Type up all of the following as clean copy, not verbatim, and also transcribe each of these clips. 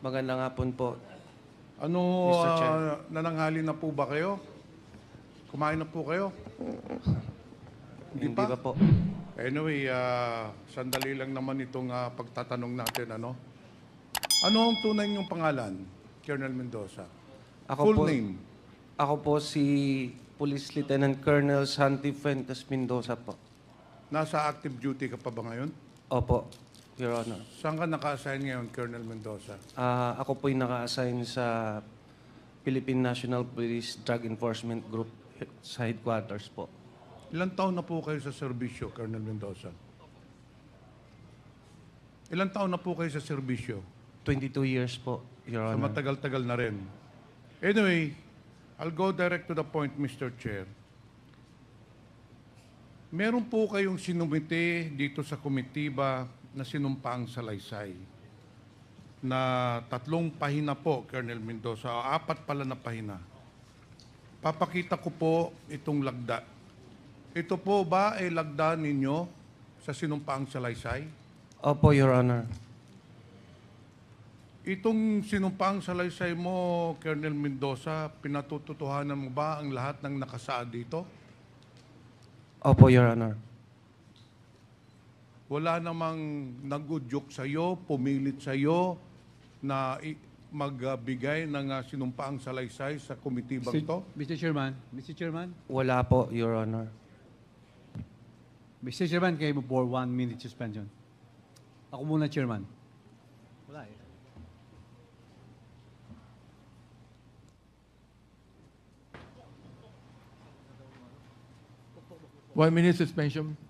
Magandang hapon po, Ano, Mr. Chair. nananghali na po ba kayo? Kumain na po kayo? Hindi Hindi pa? pa po. Anyway, sandali lang naman itong pagtatanong natin. Ano ang tunay niyong pangalan, Colonel Mendoza? Full name? Ako po si Police Lieutenant Colonel Santi Fuentes Mendoza po. Nasa active duty ka pa ba ngayon? Opo, Your Honor. Saan ka naka-assign ngayon, Colonel Mendoza? Ako po'y naka-assign sa Philippine National Police Drug Enforcement Group sa headquarters po. Ilang taon na po kayo sa serbisyo, Colonel Mendoza? Ilang taon na po kayo sa serbisyo? 22 years po, Your So Honor. matagal-tagal na rin. Anyway, I'll go direct to the point, Mr. Chair. Meron po kayong sinumite dito sa komitiba na sinumpaang salaysay na 3 pahina po, Colonel Mendoza, o 4 pala na pahina. Papakita ko po itong lagda. Ito po ba ay lagda ninyo sa sinumpaang salaysay? Opo, Your Honor. Itong sinumpaang salaysay mo, Colonel Mendoza, pinatututuhanan mo ba ang lahat ng nakasaad dito? Opo, Your Honor. Wala namang nag-udyok sa'yo, pumilit sa'yo na magbigay ng sinumpaang salaysay sa komitibang to? Mr. Chairman, Wala po, Your Honor. Mr. Chairman, kayo mo for 1 minute suspension. Ako muna, Chairman. Wala eh. One minute suspension.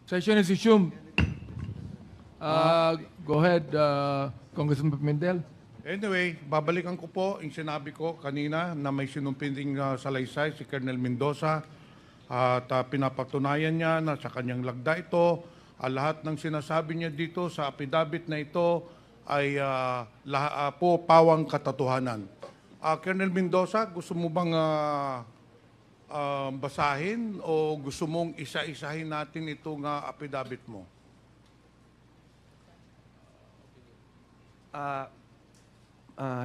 Session is resumed. Go ahead, Congressman Pimentel. Anyway, babalikan ko po yung sinabi ko kanina na may sinumpinding salaysay si Colonel Mendoza at pinapatunayan niya na sa kanyang lagda ito, lahat ng sinasabi niya dito sa affidavit na ito ay po pawang katotohanan. Colonel Mendoza, gusto mo bang basahin o gusto mong isa-isahin natin itong affidavit mo?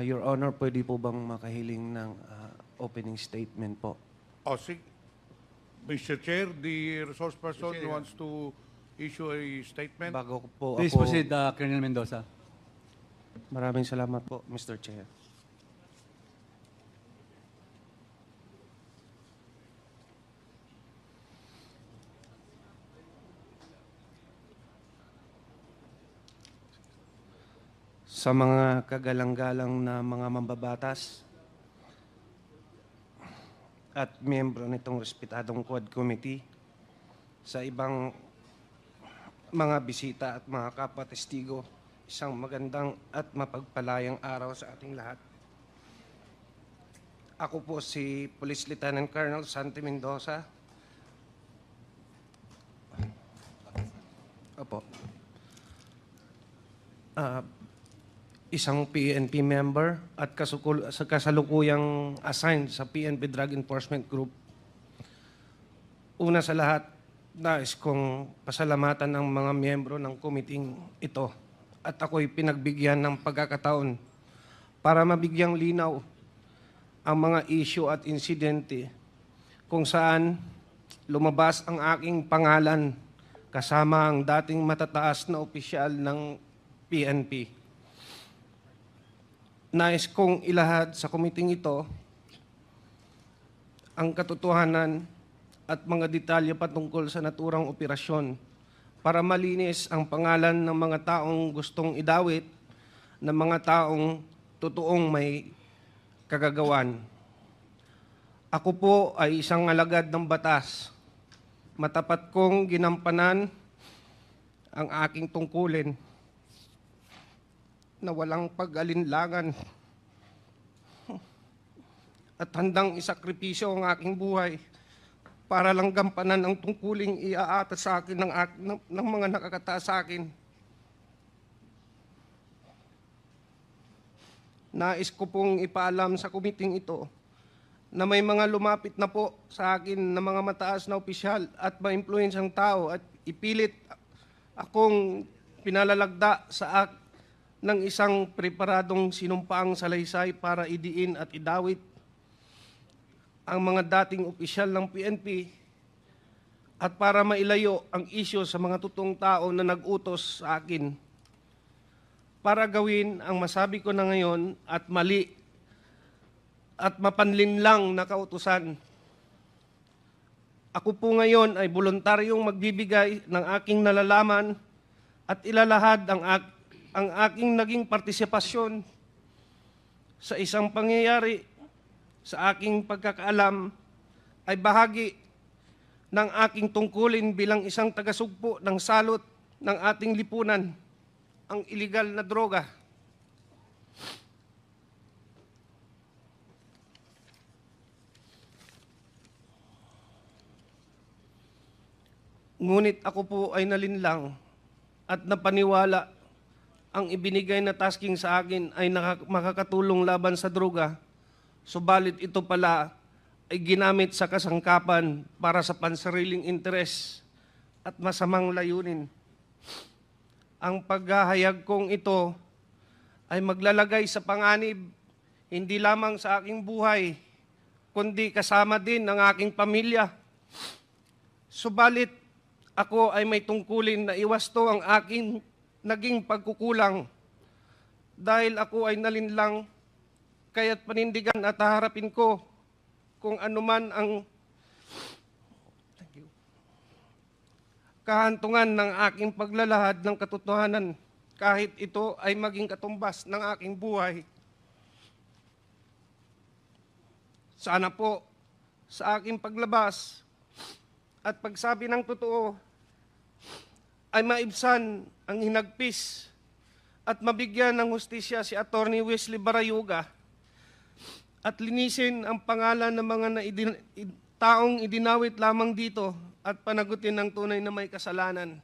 Your Honor, pwede po bang makahiling ng opening statement po? Sige. Mr. Chair, the resource person wants to issue a statement. Bago ko po Please ako... proceed, Colonel Mendoza. Maraming salamat po, Mr. Chair. Sa mga kagalang-galang na mga mambabatas at miyembro nitong respetadong Quad Committee, sa ibang mga bisita at mga kapwa-testigo, isang magandang at mapagpalayang araw sa ating lahat. Ako po si Police Lieutenant Colonel Santi Mendoza. Opo. Isang PNP member at sa kasalukuyang assigned sa PNP Drug Enforcement Group. Una sa lahat, nais kong pasalamatan ang mga miyembro ng komiting ito at ako'y pinagbigyan ng pagkakataon para mabigyang linaw ang mga issue at insidente kung saan lumabas ang aking pangalan kasama ang dating matataas na opisyal ng PNP. Nais kong ilahad sa komiting ito ang katotohanan at mga detalye patungkol sa naturang operasyon para malinis ang pangalan ng mga taong gustong idawit ng mga taong totoong may kagagawan. Ako po ay isang alagad ng batas. Matapat kong ginampanan ang aking tungkulin na walang pag-alinlangan at handang isakripisyo ang aking buhay para lang gampanan ang tungkuling iaatas sa akin ng mga nakakataas sa akin. Nais ko pong ipaalam sa kumiting ito na may mga lumapit na po sa akin na mga mataas na opisyal at maimpluwensyang tao at ipilit akong pinalalagda ng isang preparadong sinumpaang salaysay para idiin at idawit ang mga dating opisyal ng PNP at para mailayo ang isyu sa mga totoong tao na nag-utos sa akin para gawin ang masabi ko na ngayon at mali at mapanlinlang na kautusan. Ako po ngayon ay voluntaryong magbibigay ng aking nalalaman at ilalahad ang aking naging partisipasyon sa isang pangyayari sa aking pagkakaalam ay bahagi ng aking tungkulin bilang isang tagasugpo ng salot ng ating lipunan, ang iligal na droga. Ngunit ako po ay nalinlang at napaniwala ang ibinigay na tasking sa akin ay makakatulong laban sa droga, subalit ito pala ay ginamit sa kasangkapan para sa pansariling interes at masamang layunin. Ang paghahayag kong ito ay maglalagay sa panganib hindi lamang sa aking buhay, kundi kasama din ng aking pamilya. Subalit, ako ay may tungkulin na iwasto ang aking naging pagkukulang dahil ako ay nalinlang kaya't panindigan at haharapin ko kung anuman ang kahantungan ng aking paglalahad ng katotohanan kahit ito ay maging katumbas ng aking buhay. Sana po sa aking paglabas at pagsabi ng totoo ay maibsan ang hinagpis at mabigyan ng hustisya si Attorney Wesley Barayuga at linisin ang pangalan ng mga taong idinawit lamang dito at panagutin ng tunay na may kasalanan.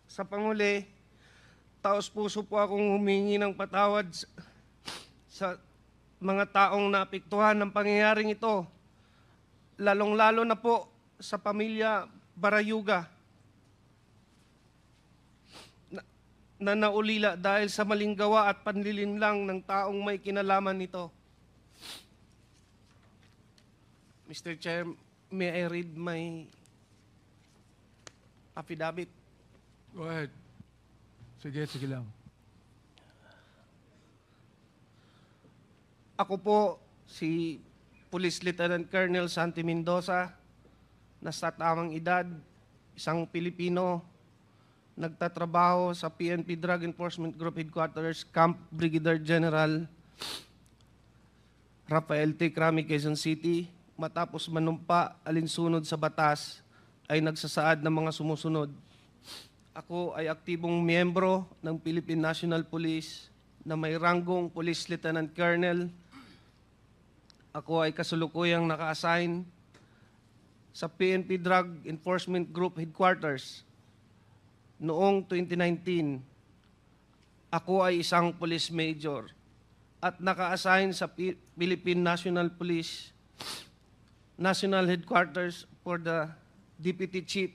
Sa panguli, taos puso po akong humingi ng patawad sa mga taong naapektuhan ng pangyayaring ito, lalong-lalo na po sa pamilya Barayuga na naulila dahil sa maling gawa at panlilinlang ng taong may kinalaman nito. Mr. Chair, may I read my affidavit? Go ahead. Sige lang. Ako po si Police Lieutenant Colonel Santi Mendoza, nasa tamang edad, isang Pilipino, nagtatrabaho sa PNP Drug Enforcement Group Headquarters, Camp Brigadier General Rafael T. Crami, Quezon City. Matapos manumpa alinsunod sa batas, ay nagsasaad ng mga sumusunod. Ako ay aktibong miyembro ng Philippine National Police na may ranggong Police Lieutenant Colonel. Ako ay kasulukuyang naka-assign sa PNP Drug Enforcement Group Headquarters. Noong 2019, ako ay isang police major at naka-assign sa Philippine National Police National Headquarters for the Deputy Chief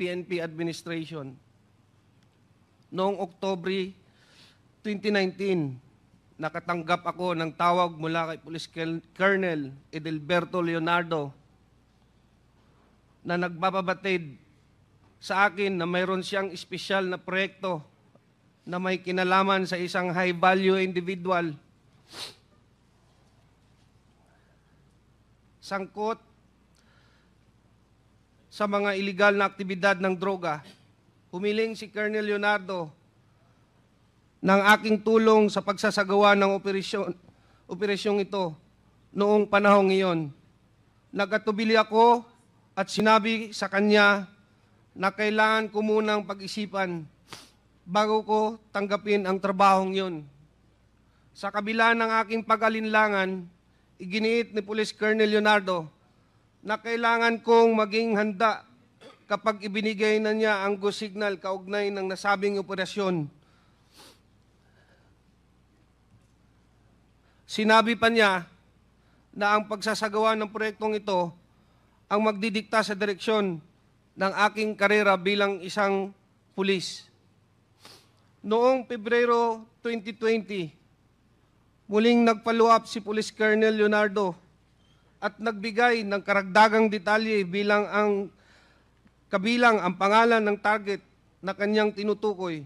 PNP Administration. Noong Oktubre 2019, nakatanggap ako ng tawag mula kay Police Colonel Edelberto Leonardo na nagbababatid sa akin na mayroon siyang espesyal na proyekto na may kinalaman sa isang high-value individual. Sangkot sa mga iligal na aktibidad ng droga, humiling si Colonel Leonardo ng aking tulong sa pagsasagawa ng operasyong ito noong panahong iyon. Nagatubili ako at sinabi sa kanya na kailangan ko munang pag-isipan bago ko tanggapin ang trabahong yun. Sa kabila ng aking pag-alinlangan, iginiit ni Police Colonel Leonardo na kailangan kong maging handa kapag ibinigay na niya ang go signal kaugnay ng nasabing operasyon. Sinabi pa niya na ang pagsasagawa ng proyektong ito ang magdidikta sa direksyon ng aking karera bilang isang pulis. Noong Pebrero 2020, muling nagpaluap si Police Colonel Leonardo at nagbigay ng karagdagang detalye kabilang ang pangalan ng target na kanyang tinutukoy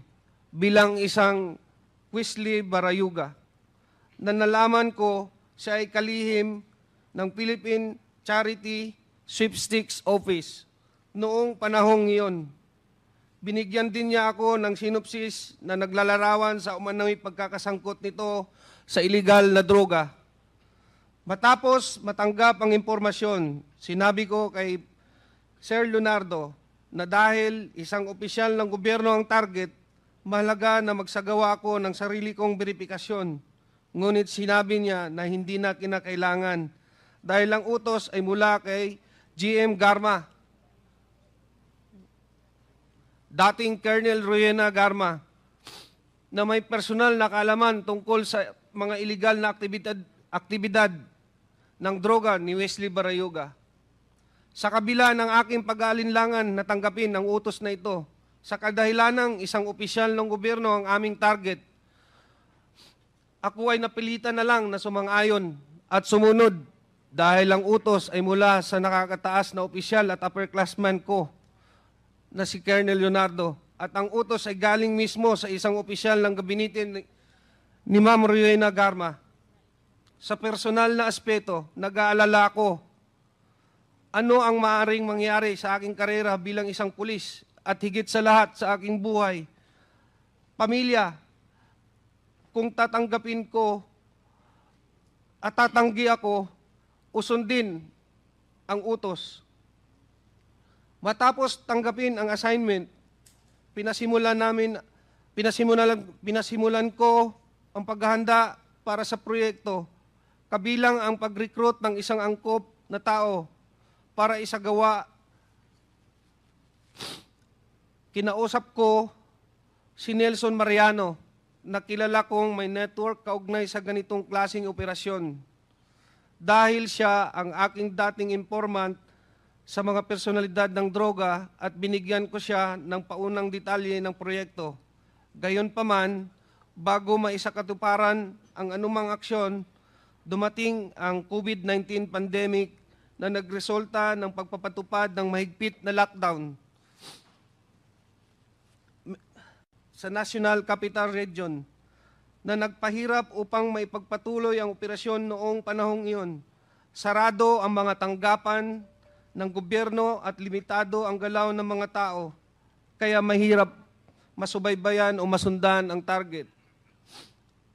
bilang isang Wesley Barayuga, na nalaman ko siya ay kalihim ng Philippine Charity Sweepstakes Office noong panahong iyon. Binigyan din niya ako ng sinopsis na naglalarawan sa umano'y pagkakasangkot nito sa iligal na droga. Matapos matanggap ang impormasyon, sinabi ko kay Sir Leonardo na dahil isang opisyal ng gobyerno ang target, mahalaga na magsagawa ako ng sarili kong verifikasyon. Ngunit sinabi niya na hindi na kinakailangan dahil ang utos ay mula kay GM Garma, dating Colonel Rowena Garma, na may personal na kaalaman tungkol sa mga iligal na aktibidad ng droga ni Wesley Barayuga. Sa kabila ng aking pag-aalinlangan na tanggapin ang utos na ito, sa kadahilanang isang opisyal ng gobyerno ang aming target, ako ay napilitan na lang na sumang-ayon at sumunod dahil ang utos ay mula sa nakakataas na opisyal at upperclassman ko na si Colonel Leonardo, at ang utos ay galing mismo sa isang opisyal ng gabinete ni Ma'am Rowena Garma. Sa personal na aspeto, nag-aalala ko ano ang maaaring mangyari sa aking karera bilang isang pulis at higit sa lahat sa aking buhay, pamilya, kung tatanggapin ko at tatanggi ako, usundin ang utos. Matapos tanggapin ang assignment, pinasimulan ko ang paghahanda para sa proyekto, kabilang ang pag-recruit ng isang angkop na tao para isagawa. Kinausap ko si Nelson Mariano, na kilala kong may network kaugnay sa ganitong klaseng operasyon. Dahil siya ang aking dating informant sa mga personalidad ng droga at binigyan ko siya ng paunang detalye ng proyekto. Gayunpaman, bago maisakatuparan ang anumang aksyon, dumating ang COVID-19 pandemic na nagresulta ng pagpapatupad ng mahigpit na lockdown sa National Capital Region na nagpahirap upang maipagpatuloy ang operasyon noong panahong iyon. Sarado ang mga tanggapan ng gobyerno at limitado ang galaw ng mga tao, kaya mahirap masubaybayan o masundan ang target.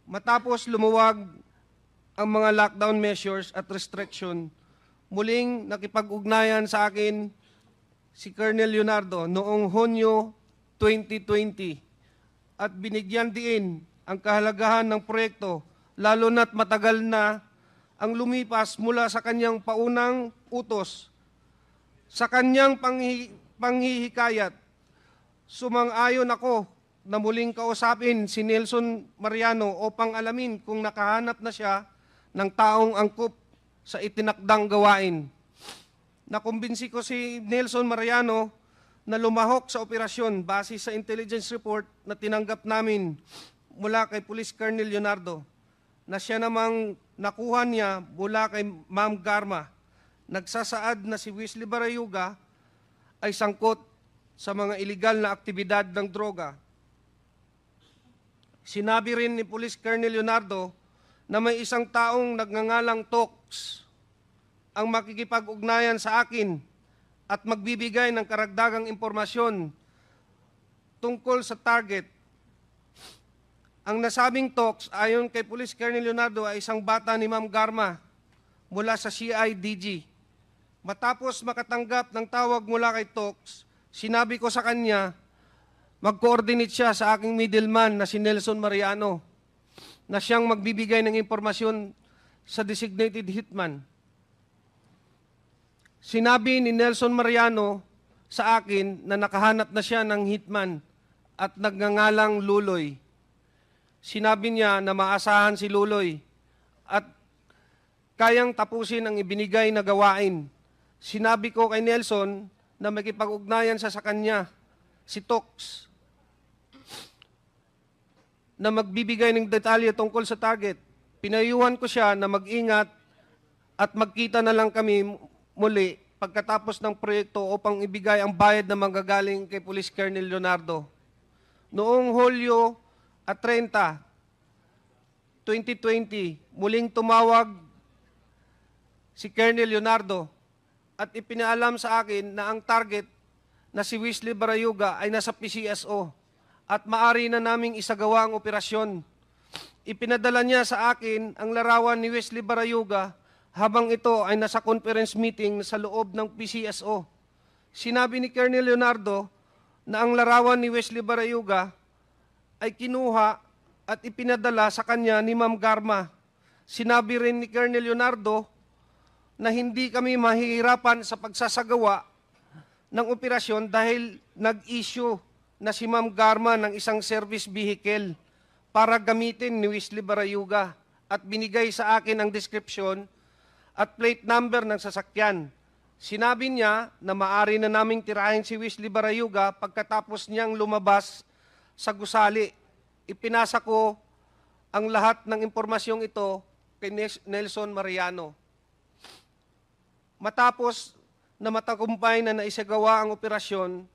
Matapos lumuwag ang mga lockdown measures at restriction, muling nakipag-ugnayan sa akin si Colonel Leonardo noong Hunyo 2020 at binigyan diin ang kahalagahan ng proyekto, lalo na't matagal na ang lumipas mula sa kanyang paunang utos. Sa kanyang panghihikayat, sumang-ayon ako na muling kausapin si Nelson Mariano upang alamin kung nakahanap na siya ng taong angkop sa itinakdang gawain. Nakumbinsi ko si Nelson Mariano na lumahok sa operasyon base sa intelligence report na tinanggap namin mula kay Police Colonel Leonardo, na siya namang nakuha niya mula kay Ma'am Garma. Nagsasaad na si Wesley Barayuga ay sangkot sa mga iligal na aktibidad ng droga. Sinabi rin ni Police Colonel Leonardo na may isang taong nagngangalang Tox ang makikipag-ugnayan sa akin at magbibigay ng karagdagang impormasyon tungkol sa target. Ang nasabing talks, ayon kay Police Colonel Leonardo, ay isang bata ni Ma'am Garma mula sa CIDG. Matapos makatanggap ng tawag mula kay talks, sinabi ko sa kanya, mag-coordinate siya sa aking middleman na si Nelson Mariano na siyang magbibigay ng impormasyon sa designated hitman. Sinabi ni Nelson Mariano sa akin na nakahanap na siya ng hitman at nagngangalang Luloy. Sinabi niya na maasahan si Luloy at kayang tapusin ang ibinigay na gawain. Sinabi ko kay Nelson na makipag-ugnayan sa kanya, si Tox, na magbibigay ng detalye tungkol sa target. Pinayuhan ko siya na mag-ingat at magkita na lang kami muli pagkatapos ng proyekto upang ibigay ang bayad na manggagaling kay Police Colonel Leonardo. Noong Hulyo 30, 2020, muling tumawag si Colonel Leonardo at ipinaalam sa akin na ang target na si Wesley Barayuga ay nasa PCSO at maari na naming isagawa ang operasyon. Ipinadala niya sa akin ang larawan ni Wesley Barayuga habang ito ay nasa conference meeting sa loob ng PCSO. Sinabi ni Colonel Leonardo na ang larawan ni Wesley Barayuga ay kinuha at ipinadala sa kanya ni Ma'am Garma. Sinabi rin ni Colonel Leonardo na hindi kami mahihirapan sa pagsasagawa ng operasyon dahil nag-issue na si Ma'am Garma ng isang service vehicle para gamitin ni Wesley Barayuga at binigay sa akin ang description at plate number ng sasakyan. Sinabi niya na maari na naming tirahin si Wesley Barayuga pagkatapos niyang lumabas sa gusali. Ipinasa ko ang lahat ng impormasyong ito kay Nelson Mariano. Matapos na matagumpay na naisagawa ang operasyon,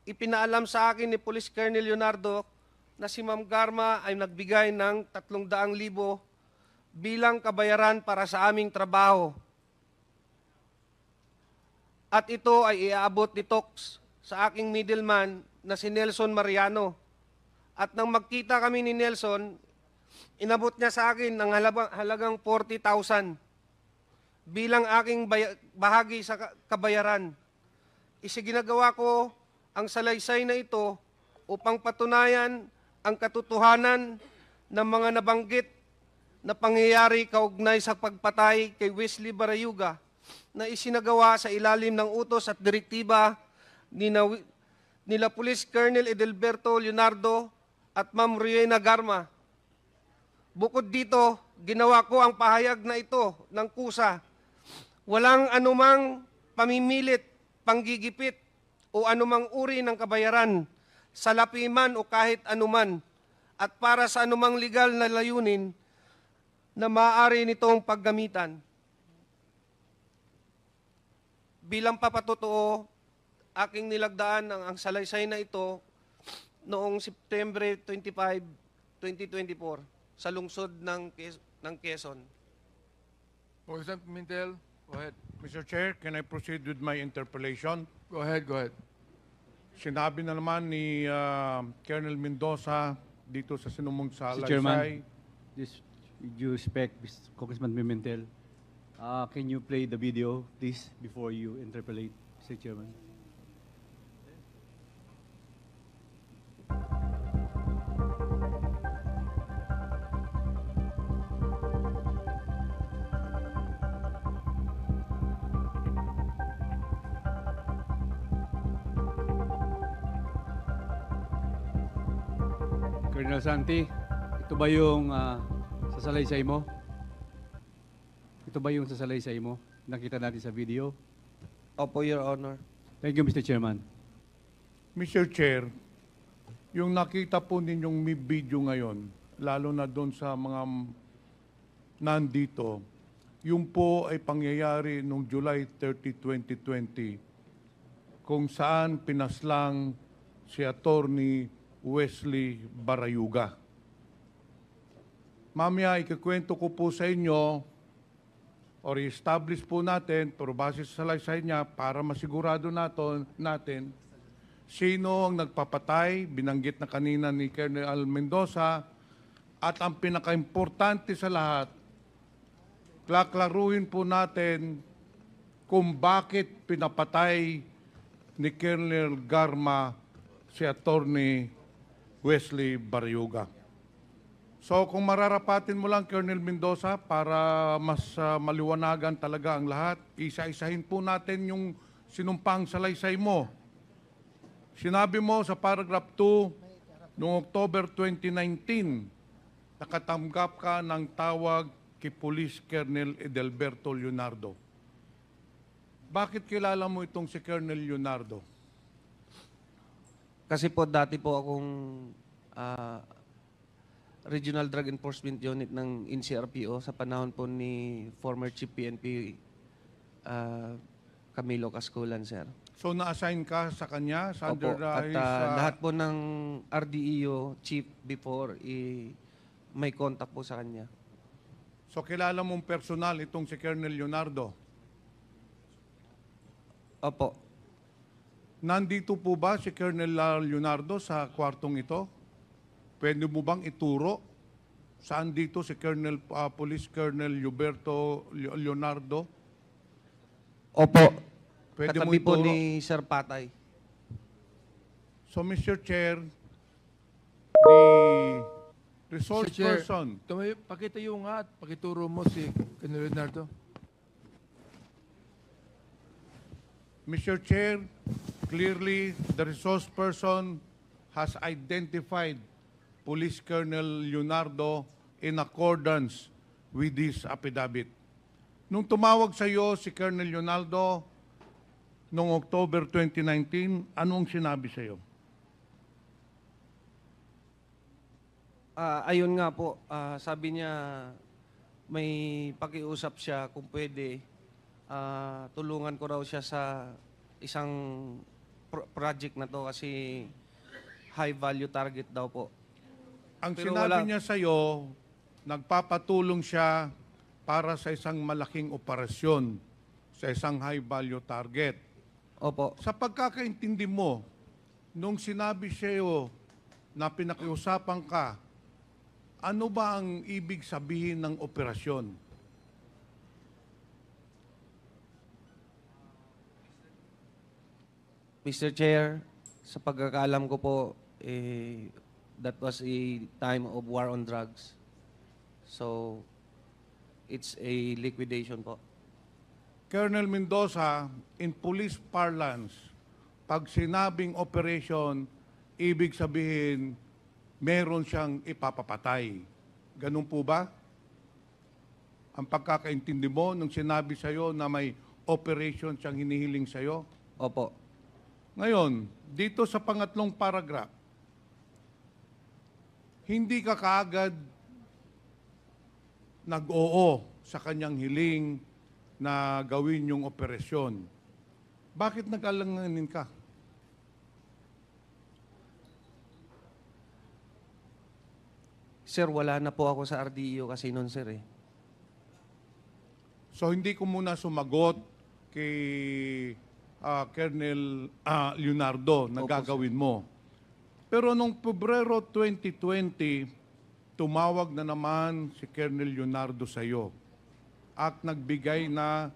ipinaalam sa akin ni Police Colonel Leonardo na si Ma'am Garma ay nagbigay ng 300,000 bilang kabayaran para sa aming trabaho. At ito ay iaabot ni Tox sa aking middleman na si Nelson Mariano. At nang magkita kami ni Nelson, inabot niya sa akin ng halagang 40,000 bilang aking bahagi sa kabayaran. Isiginagawa ko ang salaysay na ito upang patunayan ang katotohanan ng mga nabanggit na pangyayari kaugnay sa pagpatay kay Wesley Barayuga na isinagawa sa ilalim ng utos at direktiba nila Police Colonel Edelberto Leonardo at Ma'am Riena Garma. Bukod dito, ginawa ko ang pahayag na ito ng kusa. Walang anumang pamimilit, panggigipit o anumang uri ng kabayaran, salapi man o kahit anuman, at para sa anumang legal na layunin na maaari nitong paggamitan. Bilang papatotoo, aking nilagdaan ang salaysay na ito noong September 25, 2024 sa lungsod ng Quezon. Congressman Pimentel, go ahead. Mr. Chair, can I proceed with my interpellation? Go ahead, go ahead. Sinabi na naman ni Colonel Mendoza dito sa sinumong sa Mr. Chairman, Alaysay. this, with due respect, Congressman Pimentel, can you play the video, please, before you interpolate, Mr. Chairman? Colonel Santi, ito ba yung sasalaysay mo? Ito ba yung sasalaysay mo? Nakita natin sa video. Opo, Your Honor. Thank you, Mr. Chairman. Mr. Chair, yung nakita po ninyong may video ngayon, lalo na doon sa mga nandito, yung po ay pangyayari noong July 30, 2020, kung saan pinaslang si Attorney Wesley Barayuga. Mamaya, ikikwento ko po sa inyo or i-establish po natin, pero base sa salaysay niya, para masigurado natin sino ang nagpapatay, binanggit na kanina ni Colonel Mendoza, At ang pinakaimportante sa lahat, klaklaruhin po natin kung bakit pinapatay ni Colonel Garma si Attorney Wesley Barriuga. So kung mararapatin mo lang, Colonel Mendoza, para mas maliwanagan talaga ang lahat, isa-isahin po natin yung sinumpang salaysay mo. Sinabi mo sa paragraph 2, noong October 2019, nakatanggap ka ng tawag kay Police Colonel Edelberto Leonardo. Bakit kilala mo itong si Colonel Leonardo? Kasi po dati po akong Regional Drug Enforcement Unit ng NCRPO sa panahon po ni former Chief PNP Camilo Casculan, sir. So na-assign ka sa kanya sa Opo. under At his, lahat po ng RDEO chief before, may contact po sa kanya. So kilala mong personal itong si Colonel Leonardo. Opo. Nandito po ba si Colonel Leonardo sa kwartong ito? Pwede mo bang ituro saan dito si Colonel Police Colonel Huberto Leonardo? Opo. Pwede mo Katabi po ituro? ni Sir Patay. So Mr. Chair, the resource Mr. Chair, person, pakitayo nga at pakituro mo si Colonel Leonardo. Mr. Chair, clearly the resource person has identified Police Colonel Leonardo in accordance with this affidavit. Nung tumawag sa iyo si Colonel Leonardo noong October 2019, anong sinabi sa iyo? Ayun nga po, sabi niya may pakiusap siya kung pwede. Tulungan ko raw siya sa isang project na to kasi high value target daw po. Ang Pero sinabi wala- niya sa iyo, nagpapatulong siya para sa isang malaking operasyon, sa isang high value target. Opo. Sa pagkakaintindi mo, nung sinabi sa iyo na pinakiusapan ka, ano ba ang ibig sabihin ng operasyon? Mr. Chair, sa pagkakaalam ko po, that was a time of war on drugs. So, it's a liquidation po. Colonel Mendoza, in police parlance, pag sinabing operation, ibig sabihin, meron siyang ipapapatay. Ganun po ba? Ang pagkakaintindi mo nung sinabi sa'yo na may operation siyang hinihiling sa'yo? Opo. Ngayon, dito sa pangatlong paragraph, hindi ka kaagad nag-oo sa kanyang hiling na gawin yung operasyon. Bakit nag-alanganin ka? Sir, wala na po ako sa RDEO kasi noon, sir eh. So hindi ko muna sumagot kay Colonel Leonardo na Opo, gagawin mo. Pero nung Pebrero 2020, tumawag na naman si Colonel Leonardo sa iyo at nagbigay na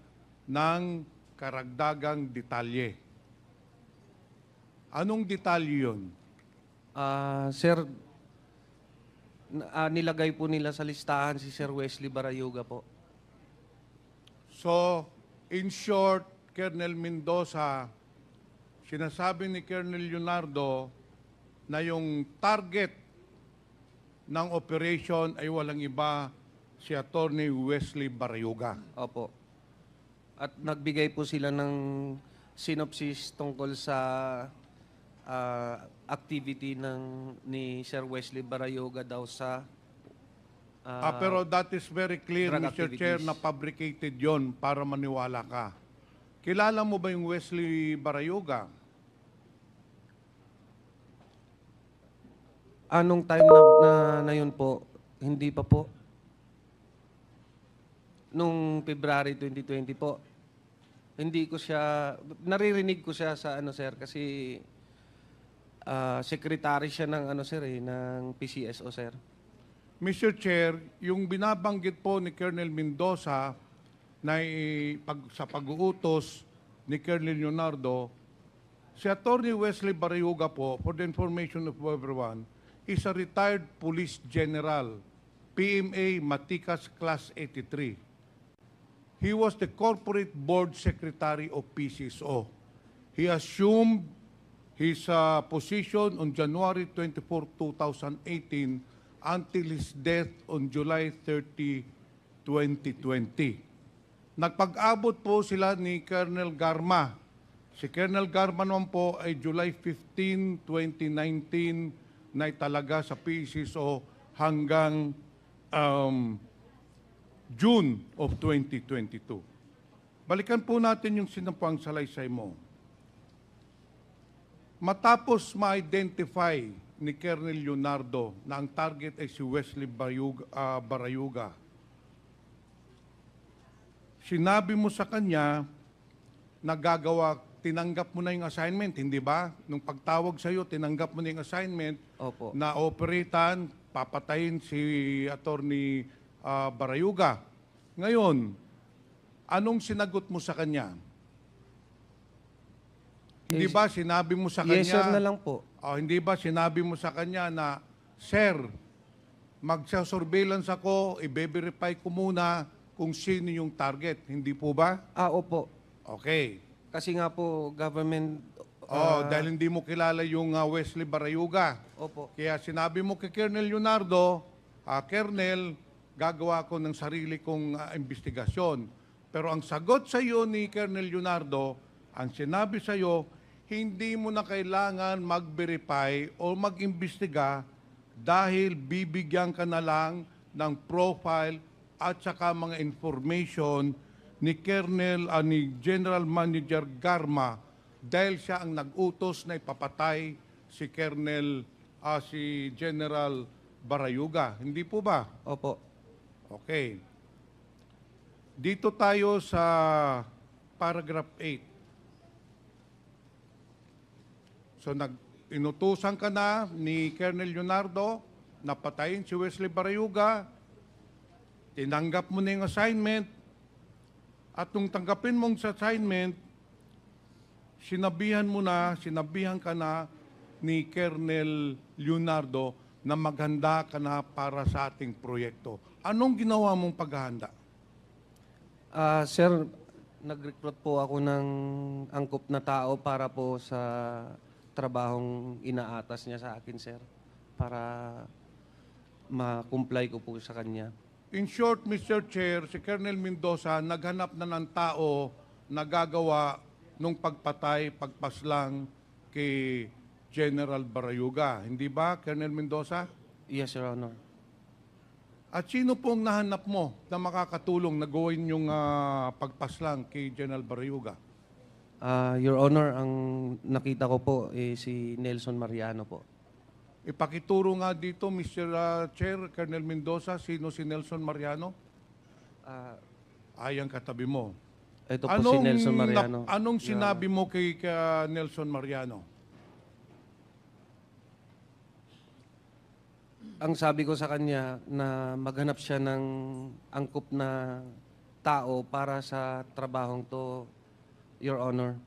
ng karagdagang detalye. Anong detalye yun? Sir, nilagay po nila sa listahan si Sir Wesley Barayuga po. So, in short, Colonel Mendoza, sinasabi ni Colonel Leonardo na yung target ng operation ay walang iba si Attorney Wesley Barriuga. Opo. At nagbigay po sila ng synopsis tungkol sa activity ni Sir Wesley Barayuga daw sa Pero that is very clear, drug Mr. Chair, activities. na fabricated yon para maniwala ka. Kilala mo ba yung Wesley Barayuga? Anong time na yun po? Hindi pa po. Nung February 2020 po. Hindi ko siya, naririnig ko siya sa ano sir, kasi secretary siya ng ano sir ng PCSO sir. Mr. Chair, yung binabanggit po ni Colonel Mendoza na sa pag-uutos ni Colonel Leonardo, si Attorney Wesley Barayuga po, for the information of everyone, is a retired police general, PMA Matikas Class 83. He was the corporate board secretary of PCSO. He assumed his position on January 24, 2018 until his death on July 30, 2020. Nagpag-abot po sila ni Colonel Garma. Si Colonel Garma naman po ay July 15, 2019 na talaga sa PCSO hanggang June of 2022. Balikan po natin yung sinampang salaysay mo. Matapos ma-identify ni Colonel Leonardo na ang target ay si Wesley Barayuga, sinabi mo sa kanya na tinanggap mo na yung assignment, hindi ba? Nung pagtawag sa iyo, tinanggap mo na yung assignment Opo. na operatan, papatayin si Attorney Barayuga. Ngayon, anong sinagot mo sa kanya? Hindi ba sinabi mo sa kanya? Yes, sir na lang po. Hindi ba sinabi mo sa kanya na, Sir, magsa-surveillance ako, i-verify ko muna kung sino yung target. Hindi po ba? Opo. Okay. Kasi nga po, government... Dahil hindi mo kilala yung Wesley Barayuga. Opo. Kaya sinabi mo kay Colonel Leonardo, Colonel, gagawa ko ng sarili kong investigasyon. Pero ang sagot sa iyo ni Colonel Leonardo, ang sinabi sa iyo, hindi mo na kailangan mag-verify o mag-imbestiga dahil bibigyan ka na lang ng profile at saka mga information ni General Manager Garma dahil siya ang nag-utos na ipapatay si si General Barayuga. Hindi po ba? Opo. Okay. Dito tayo sa paragraph 8. So, inutusan ka na ni Colonel Leonardo na patayin si Wesley Barayuga, tinanggap mo na yung assignment, at nung tanggapin mong sa assignment, sinabihan ka na ni Colonel Leonardo na maghanda ka na para sa ating proyekto. Anong ginawa mong paghahanda? Sir, nag-recruit po ako ng angkop na tao para po sa trabahong inaatas niya sa akin, sir. Para ma-comply ko po sa kanya. In short, Mr. Chair, si Colonel Mendoza naghanap na ng tao na gagawa nung pagpaslang kay General Barayuga. Hindi ba, Colonel Mendoza? Yes, Your Honor. At sino pong nahanap mo na makakatulong na gawin yung pagpaslang kay General Barayuga? Your Honor, ang nakita ko po si Nelson Mariano po. Ipakituro nga dito, Mr. Chair, Colonel Mendoza, sino si Nelson Mariano? Ayang katabi mo. Ito po si Nelson Mariano. Anong sinabi mo kay Nelson Mariano? Ang sabi ko sa kanya na maghanap siya ng angkop na tao para sa trabahong to, Your Honor.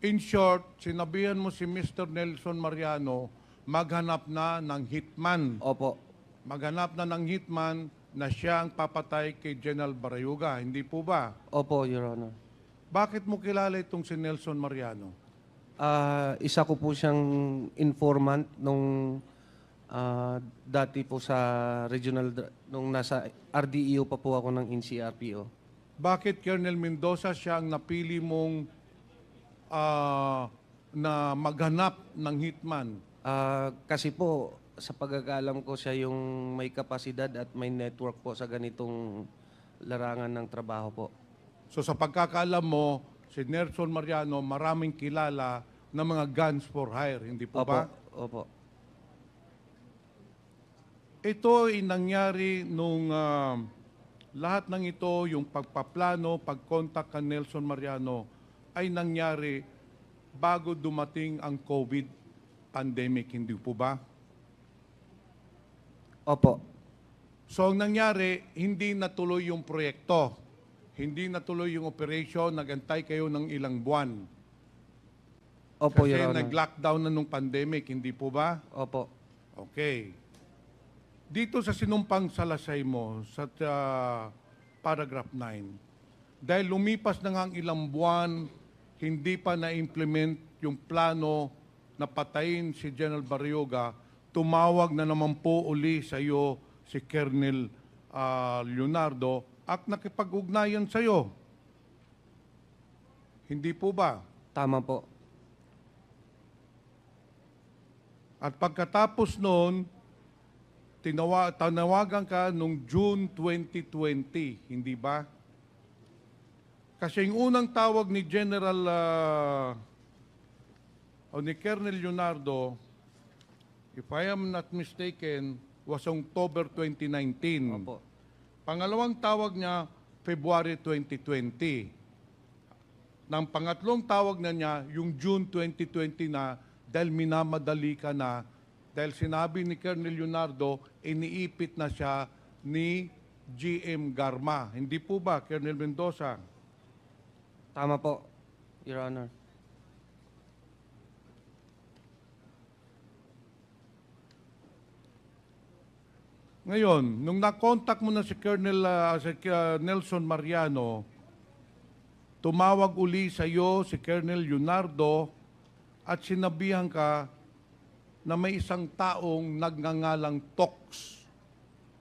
In short, sinabihan mo si Mr. Nelson Mariano maghanap na ng hitman. Opo. Maghanap na ng hitman na siya ang papatay kay General Barayuga. Hindi po ba? Opo, Your Honor. Bakit mo kilala itong si Nelson Mariano? Isa ko po siyang informant nung dati po sa regional, nung nasa RDEO pa po ako ng NCRPO. Bakit Colonel Mendoza siya ang napili mong na maghanap ng hitman? Kasi po, sa pagkakalam ko, siya yung may kapasidad at may network po sa ganitong larangan ng trabaho po. So sa pagkakaalam mo, si Nelson Mariano maraming kilala na mga guns for hire, hindi po Opo, ba? opo. Ito ay nangyari nung lahat ng ito, yung pagpaplano, pag-contact ka Nelson Mariano, ay nangyari bago dumating ang COVID pandemic, hindi po ba? Opo. So ang nangyari, hindi natuloy yung proyekto. Hindi natuloy yung operation, nagantay kayo ng ilang buwan. Opo, Kasi Your Honor. nag-lockdown na nung pandemic, hindi po ba? Opo. Okay. Dito sa sinumpang salasay mo, sa paragraph 9, dahil lumipas na nga ang ilang buwan, hindi pa na-implement yung plano na patayin si General Barrioga, tumawag na naman po uli sa iyo si Colonel Leonardo at nakipag-ugnayan sa iyo. Hindi po ba? Tama po. At pagkatapos noon, tanawagan ka nung June 2020, hindi ba? Kasi yung unang tawag ni General o ni Colonel Leonardo, if I am not mistaken, was October 2019. Opo. Pangalawang tawag niya, February 2020. Nang pangatlong tawag na niya, yung June 2020 na, dahil minamadali ka na, dahil sinabi ni Colonel Leonardo, iniipit na siya ni GM Garma. Hindi po ba, Colonel Mendoza? Tama po, Your Honor. Ngayon, nung na-contact mo na si Nelson Mariano, tumawag uli sa iyo si Colonel Leonardo at sinabihan ka na may isang taong nagngangalang Tox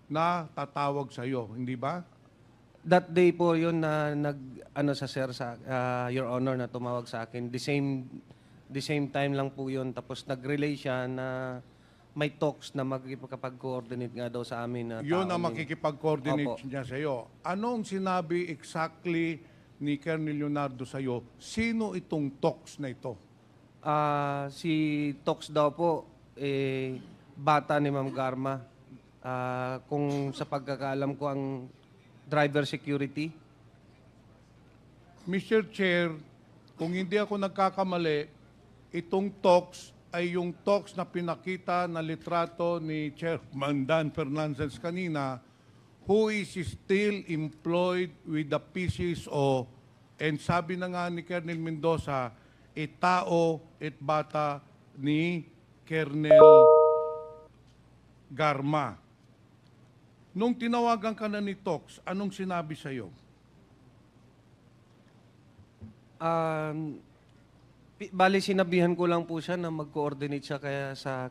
na tatawag sa iyo, hindi ba? That day po yun na sa sir sa Your Honor na tumawag sa akin. The same time lang po yun. Tapos nag-relay siya na may talks na magkipag-coordinate nga daw sa amin na Yun tao ang ni- makikipag-coordinate Opo. niya sa iyo. Anong sinabi exactly ni Colonel Leonardo sa iyo? Sino itong Tox na ito? Si Tox daw po, bata ni Ma'am Garma. Kung sa pagkakaalam ko ang driver security. Mr. Chair, kung hindi ako nagkakamali, itong talks ay yung talks na pinakita na litrato ni Chairman Dan Fernandez kanina, who is still employed with the PCSO, and sabi na nga ni Colonel Mendoza, tao at bata ni Colonel Garma. Nung tinawagan ka na ni Tox, anong sinabi sa iyo? Bali, sinabihan ko lang po siya na mag-coordinate siya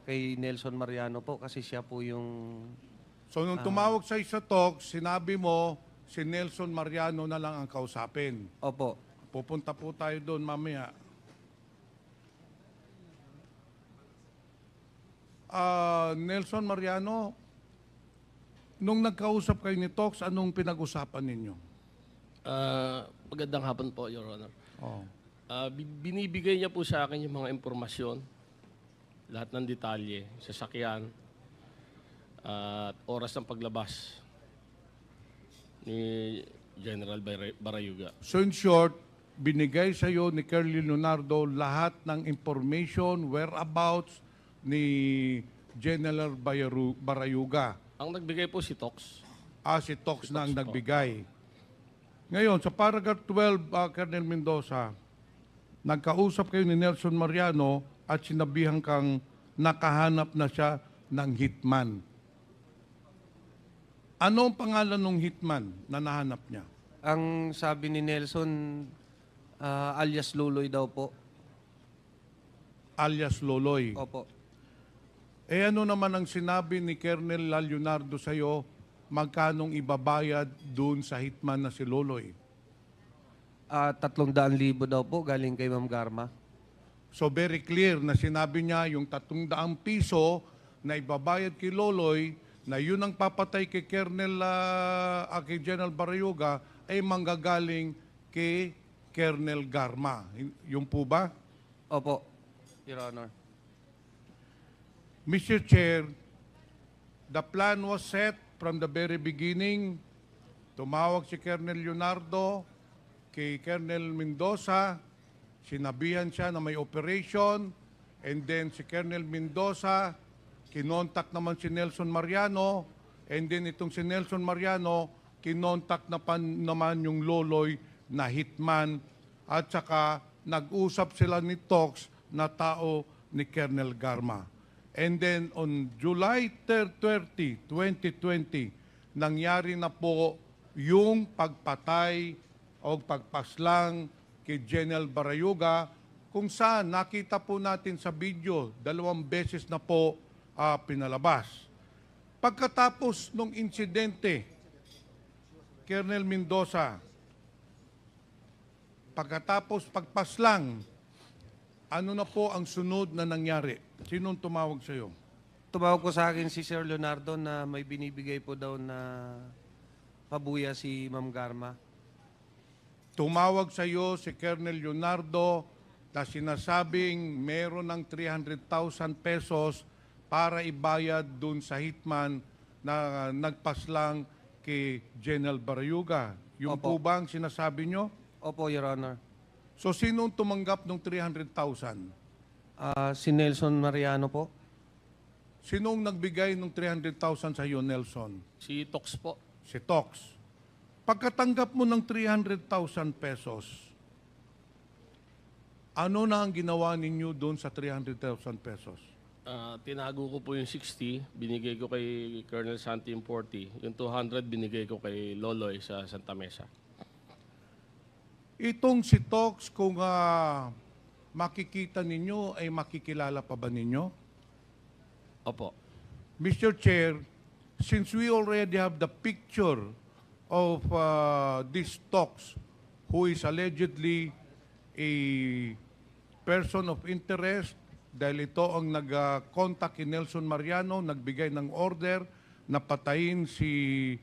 kay Nelson Mariano po kasi siya po yung... So nung tumawag sa isa Tox, sinabi mo si Nelson Mariano na lang ang kausapin. Opo. Pupunta po tayo doon mamaya. Nelson Mariano, nung nagkausap kayo ni Tox, anong pinag-usapan ninyo? Magandang hapon po, Your Honor. Oh. Binibigay niya po sa akin yung mga impormasyon, lahat ng detalye, sasakyan, at oras ng paglabas ni General Barayuga. So in short, binigay sa iyo ni Colonel Leonardo lahat ng information, whereabouts ni General Barayuga. Ang nagbigay po si Tox. Si Tox na ang Tox po. nagbigay. Ngayon, sa paragraph 12, Colonel Mendoza, nagkausap kayo ni Nelson Mariano at sinabihan kang nakahanap na siya ng hitman. Ano ang pangalan ng hitman na nahanap niya? Ang sabi ni Nelson, alias Luloy daw po. Alias Loloy. Opo. Ano naman ang sinabi ni Colonel Leonardo sa iyo, magkanong ibabayad doon sa hitman na si Loloy? 300,000 daw po galing kay Ma'am Garma. So very clear na sinabi niya yung 300 piso na ibabayad kay Loloy na yun ang papatay kay kay General Barayuga ay manggagaling kay Colonel Garma. Yung po ba? Opo, Your Honor. Mr. Chair, the plan was set from the very beginning. Tumawag si Colonel Leonardo kay Colonel Mendoza, sinabihan siya na may operation, and then si Colonel Mendoza, kinontak naman si Nelson Mariano, And then itong si Nelson Mariano, kinontak na naman yung Loloy na hitman at saka nag-usap sila ni Tox na tao ni Colonel Garma. And then on July 30, 2020, nangyari na po yung pagpatay o pagpaslang kay General Barayuga, kung saan nakita po natin sa video, 2 beses na po pinalabas. Pagkatapos ng insidente, Colonel Mendoza, pagkatapos pagpaslang, ano na po ang sunod na nangyari? Sinong tumawag sa iyo? Tumawag po sa akin si Sir Leonardo na may binibigay po daw na pabuya si Ma'am Garma. Tumawag sa iyo si Colonel Leonardo na sinasabing meron ng 300,000 pesos para ibayad dun sa hitman na nagpaslang kay General Barayuga. Yung po Opo. bang sinasabi nyo? Opo, Your Honor. So sinong tumanggap ng 300,000? Si Nelson Mariano po. Sinong nagbigay ng 300,000 sa iyo, Nelson? Si Tox po. Si Tox. Pagkatanggap mo ng 300,000 pesos, ano na ang ginawa ninyo doon sa 300,000 pesos? Tinago ko po yung 60, binigay ko kay Colonel Santi yung 40. Yung 200, binigay ko kay Loloy sa Santa Mesa. Itong si Tox, kung makikita ninyo, ay makikilala pa ba ninyo? Opo. Mr. Chair, since we already have the picture of this Tox, who is allegedly a person of interest, dahil ito ang nag-contact kay Nelson Mariano, nagbigay ng order na patayin si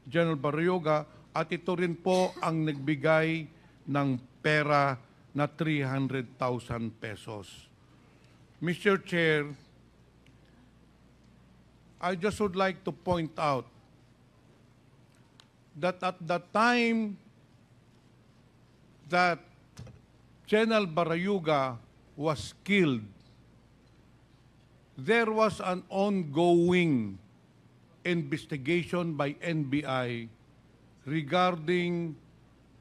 General Barayuga, at ito rin po ang nagbigay ng pera na 300,000 pesos. Mr. Chair, I just would like to point out that at the time that General Barayuga was killed, there was an ongoing investigation by NBI regarding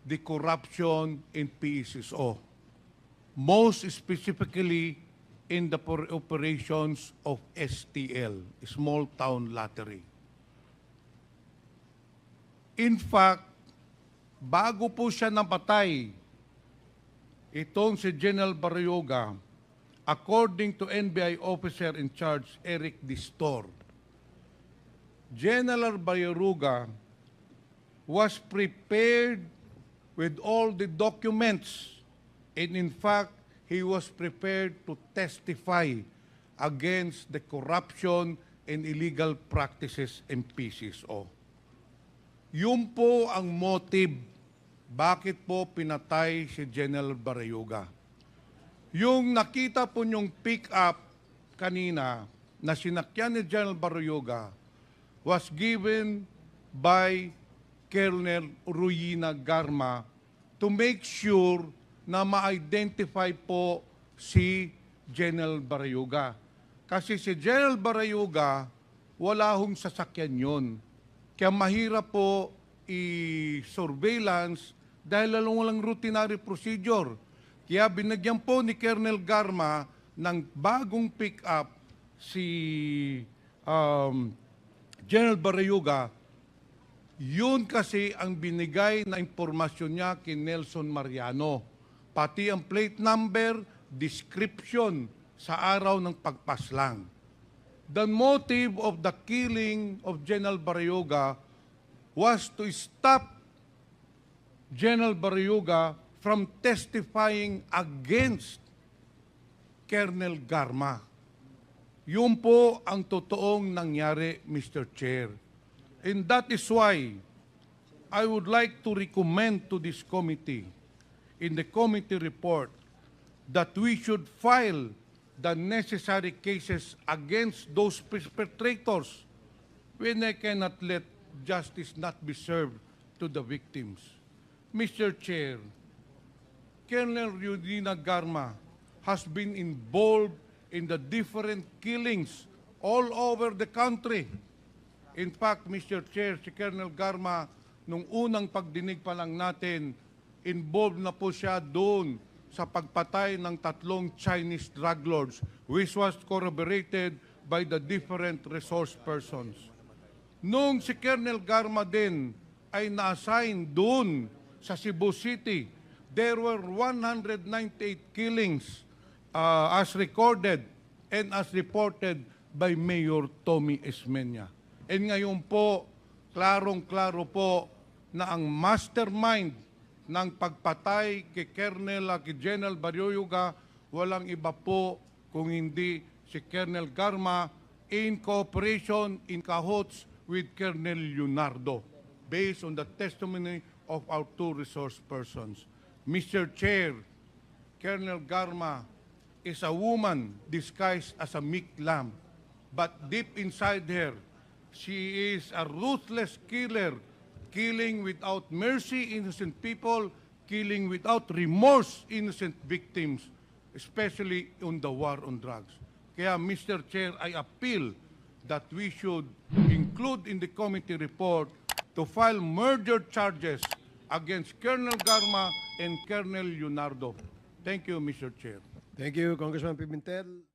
the corruption in PSSO, most specifically in the operations of STL, Small Town Lottery. In fact, bago po siya napatay, itong si General Barayuga, according to NBI officer in charge, Eric Distor, General Barayuga was prepared with all the documents, and in fact, he was prepared to testify against the corruption and illegal practices in PSSO. Yun po ang motive bakit po pinatay si General Barayuga. Yung nakita po niyong pick-up kanina na sinakyan ni General Barayuga was given by Colonel Ruyina Garma to make sure na ma-identify po si General Barayuga. Kasi si General Barayuga, wala hong sasakyan yun. Kaya mahirap po i-surveillance dahil walang routinary procedure. Kaya binagyan po ni Colonel Garma ng bagong pick-up si General Barayuga. Yun kasi ang binigay na impormasyon niya kay Nelson Mariano. Pati ang plate number, description sa araw ng pagpaslang. The motive of the killing of General Barayuga was to stop General Barayuga from testifying against Colonel Garma. Yun po ang totoong nangyari, Mr. Chair. And that is why I would like to recommend to this committee, in the committee report, that we should file the necessary cases against those perpetrators when I cannot let justice not be served to the victims. Mr. Chair, Colonel Ruyina Garma has been involved in the different killings all over the country. In fact, Mr. Chair, si Colonel Garma, nung unang pagdinig pa lang natin, involved na po siya doon sa pagpatay ng 3 Chinese drug lords, which was corroborated by the different resource persons. Nung si Colonel Garma din ay na-assign doon sa Cebu City, there were 198 killings as recorded and as reported by Mayor Tommy Esmeña. And ngayon po, klarong-klaro po na ang mastermind ng pagpatay kay kay General Baryoyoga, walang iba po kung hindi si Colonel Garma in cooperation, in cahoots with Colonel Leonardo, based on the testimony of our 2 resource persons. Mr. Chair, Colonel Garma is a woman disguised as a meek lamb, but deep inside her, she is a ruthless killer, killing without mercy innocent people, killing without remorse innocent victims, especially on the war on drugs. Kaya, Mr. Chair, I appeal that we should include in the committee report to file murder charges against Colonel Garma and Colonel Leonardo. Thank you, Mr. Chair. Thank you, Congressman Pimentel.